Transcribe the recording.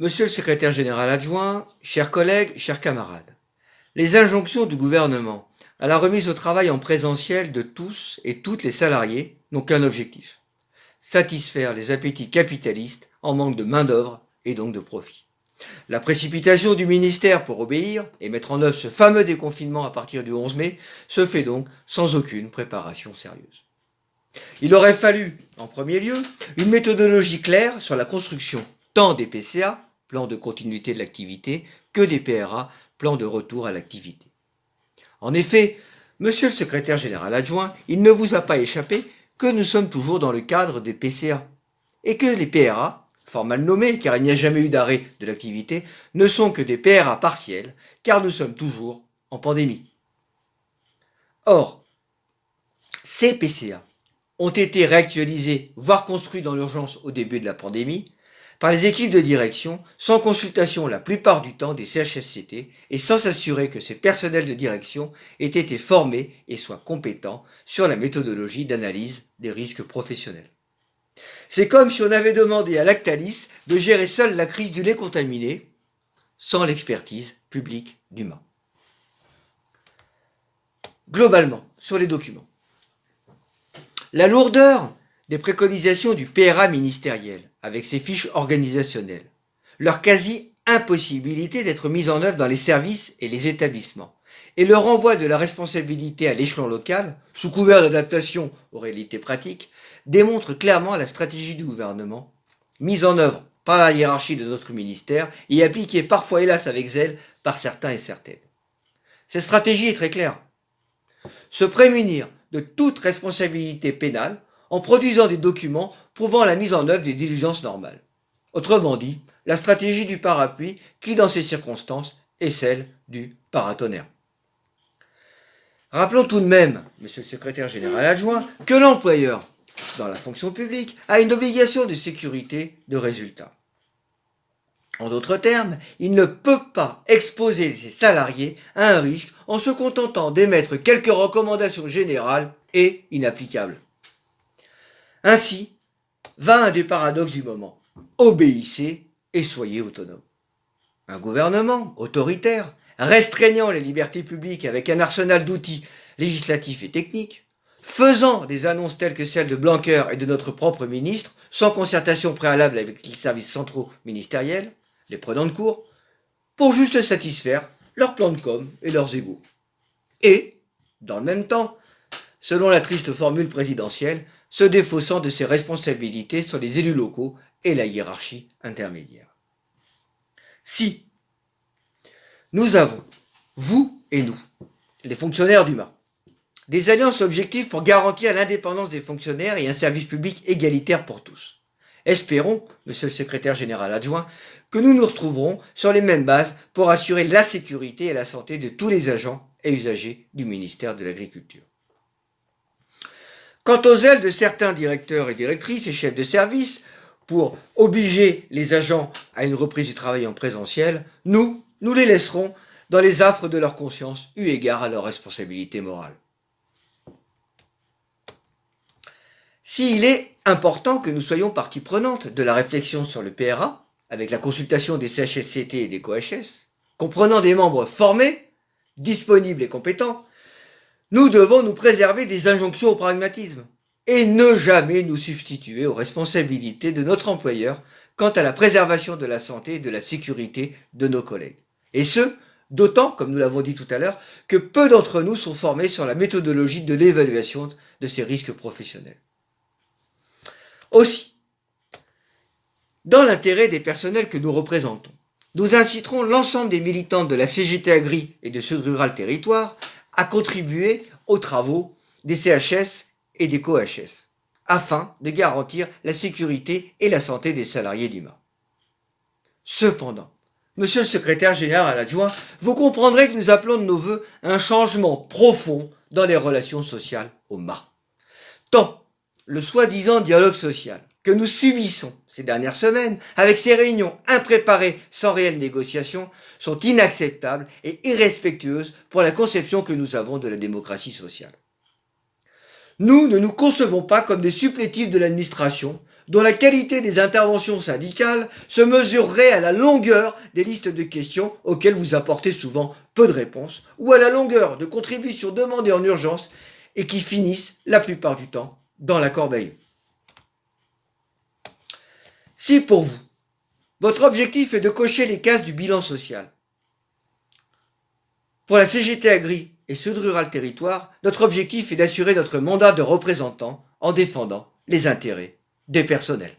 Monsieur le secrétaire général adjoint, chers collègues, chers camarades, les injonctions du gouvernement à la remise au travail en présentiel de tous et toutes les salariés n'ont qu'un objectif: satisfaire les appétits capitalistes en manque de main-d'œuvre et donc de profit. La précipitation du ministère pour obéir et mettre en œuvre ce fameux déconfinement à partir du 11 mai se fait donc sans aucune préparation sérieuse. Il aurait fallu, en premier lieu, une méthodologie claire sur la construction tant des PCA, plan de continuité de l'activité, que des PRA, plan de retour à l'activité. En effet, monsieur le secrétaire général adjoint, il ne vous a pas échappé que nous sommes toujours dans le cadre des PCA et que les PRA, fort mal nommés car il n'y a jamais eu d'arrêt de l'activité, ne sont que des PRA partiels car nous sommes toujours en pandémie. Or, ces PCA ont été réactualisés, voire construits dans l'urgence au début de la pandémie, par les équipes de direction, sans consultation la plupart du temps des CHSCT et sans s'assurer que ces personnels de direction aient été formés et soient compétents sur la méthodologie d'analyse des risques professionnels. C'est comme si on avait demandé à Lactalis de gérer seule la crise du lait contaminé, sans l'expertise publique d'humain. Globalement, sur les documents, la lourdeur des préconisations du PRA ministériel, avec ses fiches organisationnelles, leur quasi-impossibilité d'être mise en œuvre dans les services et les établissements, et le renvoi de la responsabilité à l'échelon local, sous couvert d'adaptation aux réalités pratiques, démontrent clairement la stratégie du gouvernement, mise en œuvre par la hiérarchie de notre ministère et appliquée parfois hélas avec zèle par certains et certaines. Cette stratégie est très claire. Se prémunir de toute responsabilité pénale en produisant des documents prouvant la mise en œuvre des diligences normales. Autrement dit, la stratégie du parapluie qui, dans ces circonstances, est celle du paratonnerre. Rappelons tout de même, monsieur le secrétaire général adjoint, que l'employeur, dans la fonction publique, a une obligation de sécurité de résultat. En d'autres termes, il ne peut pas exposer ses salariés à un risque en se contentant d'émettre quelques recommandations générales et inapplicables. Ainsi, va un des paradoxes du moment. Obéissez et soyez autonome. Un gouvernement autoritaire, restreignant les libertés publiques avec un arsenal d'outils législatifs et techniques, faisant des annonces telles que celles de Blanquer et de notre propre ministre, sans concertation préalable avec les services centraux ministériels, les prenant de court, pour juste satisfaire leurs plans de com et leurs égos. Et, dans le même temps, selon la triste formule présidentielle, se défaussant de ses responsabilités sur les élus locaux et la hiérarchie intermédiaire. Si nous avons, vous et nous, les fonctionnaires d'UMA, des alliances objectives pour garantir l'indépendance des fonctionnaires et un service public égalitaire pour tous, espérons, monsieur le secrétaire général adjoint, que nous nous retrouverons sur les mêmes bases pour assurer la sécurité et la santé de tous les agents et usagers du ministère de l'Agriculture. Quant aux ailes de certains directeurs et directrices et chefs de service pour obliger les agents à une reprise du travail en présentiel, nous les laisserons dans les affres de leur conscience eu égard à leur responsabilité morale. S'il est important que nous soyons partie prenante de la réflexion sur le PRA, avec la consultation des CHSCT et des COHS, comprenant des membres formés, disponibles et compétents, nous devons nous préserver des injonctions au pragmatisme et ne jamais nous substituer aux responsabilités de notre employeur quant à la préservation de la santé et de la sécurité de nos collègues. Et ce, d'autant, comme nous l'avons dit tout à l'heure, que peu d'entre nous sont formés sur la méthodologie de l'évaluation de ces risques professionnels. Aussi, dans l'intérêt des personnels que nous représentons, nous inciterons l'ensemble des militantes de la CGT Agri et de Sud Rural Territoire à contribuer aux travaux des CHS et des COHS, afin de garantir la sécurité et la santé des salariés d'UMA. Cependant, monsieur le secrétaire général adjoint, vous comprendrez que nous appelons de nos vœux un changement profond dans les relations sociales au MA. Tant le soi-disant dialogue social que nous subissons ces dernières semaines, avec ces réunions impréparées sans réelle négociation, sont inacceptables et irrespectueuses pour la conception que nous avons de la démocratie sociale. Nous ne nous concevons pas comme des supplétifs de l'administration, dont la qualité des interventions syndicales se mesurerait à la longueur des listes de questions auxquelles vous apportez souvent peu de réponses, ou à la longueur de contributions demandées en urgence et qui finissent la plupart du temps dans la corbeille. Si pour vous, votre objectif est de cocher les cases du bilan social, pour la CGT Agri et Sud Rural Territoire, notre objectif est d'assurer notre mandat de représentant en défendant les intérêts des personnels.